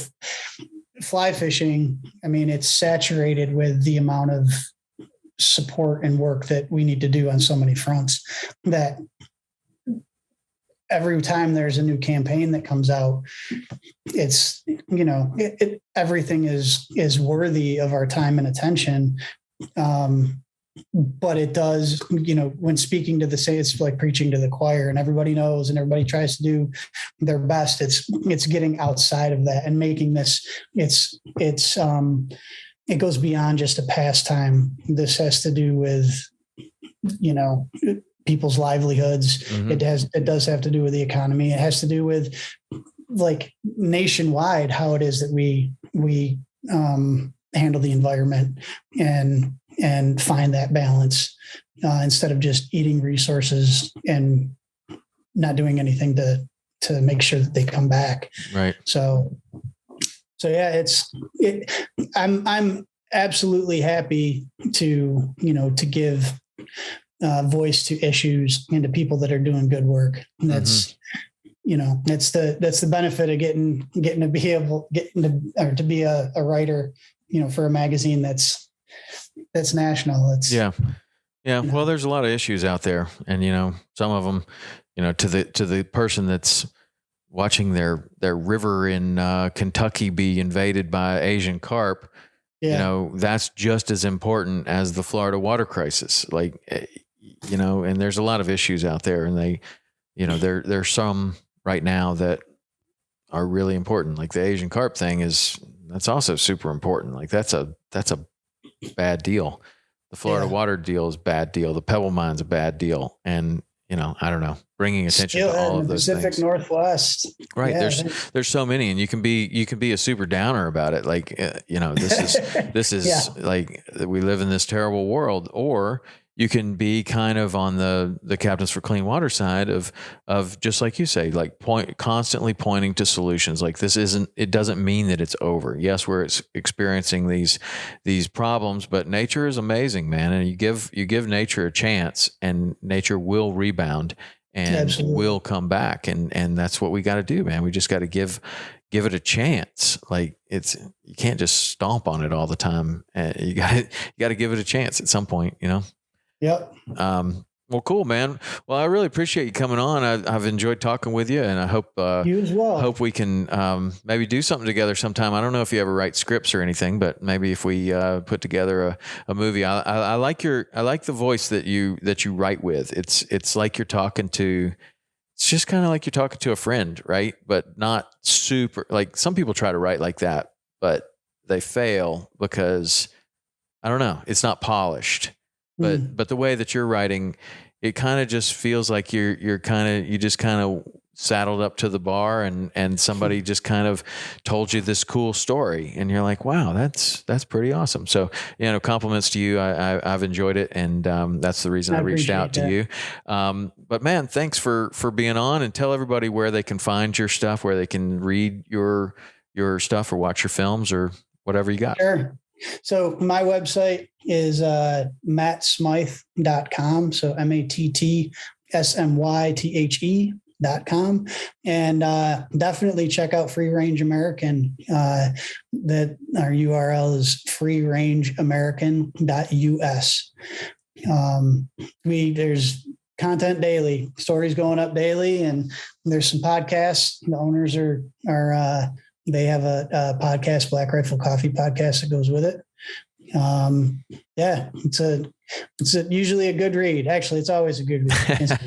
fly fishing, I mean, it's saturated with the amount of support and work that we need to do on so many fronts that every time there's a new campaign that comes out, it's, everything is worthy of our time and attention. But it does, when speaking to it's like preaching to the choir, and everybody knows and everybody tries to do their best. It's getting outside of that and making this, it goes beyond just a pastime. This has to do with, people's livelihoods. Mm-hmm. It does have to do with the economy. It has to do with, like, nationwide, how it is that we handle the environment and find that balance instead of just eating resources and not doing anything to make sure that they come back. Right. So So yeah, I'm absolutely happy to, to give voice to issues and to people that are doing good work. And that's, that's the benefit of getting to be a writer, for a magazine that's national. Yeah. Well, there's a lot of issues out there, and some of them, to the person that's watching their river in Kentucky be invaded by Asian carp, that's just as important as the Florida water crisis. Like, and there's a lot of issues out there, and there's some right now that are really important. Like the Asian carp thing that's also super important. Like that's a bad deal. The Florida water deal is a bad deal. The Pebble Mine's a bad deal. And, I don't know, bringing attention to all of those Pacific things. Northwest. Right. Yeah, there's so many, and you can be a super downer about it. Like, this is like, we live in this terrible world, or you can be kind of on the Captains for Clean Water side of just like you say, like constantly pointing to solutions. Like it doesn't mean that it's over. Yes, we're experiencing these problems, but nature is amazing, man. And you give nature a chance, and nature will rebound and Absolutely. will come back. And that's what we got to do, man. We just got to give it a chance. Like you can't just stomp on it all the time. You got to give it a chance at some point, Yep. Well, cool, man. Well, I really appreciate you coming on. I've enjoyed talking with you, and I hope you as well. Hope we can maybe do something together sometime. I don't know if you ever write scripts or anything, but maybe if we put together a movie. I like the voice that you write with. It's like you're talking to. It's just kind of like you're talking to a friend, right? But not super. Like some people try to write like that, but they fail because I don't know. It's not polished. But the way that you're writing, it kind of just feels like you just kind of saddled up to the bar, and somebody just kind of told you this cool story, and you're like, wow, that's pretty awesome. So compliments to you. I've enjoyed it, and that's the reason I reached out to you. But man, thanks for being on, and tell everybody where they can find your stuff, where they can read your stuff or watch your films or whatever you got. Sure. So my website is mattsmythe.com. So mattsmythe.com. And definitely check out Free Range American. That our URL is freerangeamerican.us. There's content daily, stories going up daily, and there's some podcasts. The owners are they have a podcast, Black Rifle Coffee podcast, that goes with it. It's usually a good read. Actually, it's always a good read.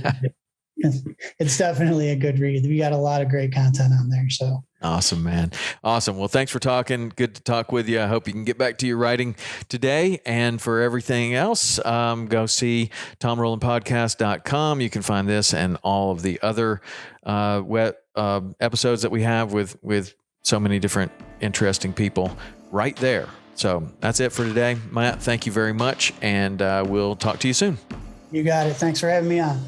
It's definitely a good read. We got a lot of great content on there. So awesome, man. Awesome. Well, thanks for talking. Good to talk with you. I hope you can get back to your writing today. And for everything else, go see TomRowlandPodcast.com. You can find this and all of the other episodes that we have with so many different interesting people right there. So that's it for today. Matt, thank you very much. And we'll talk to you soon. You got it. Thanks for having me on.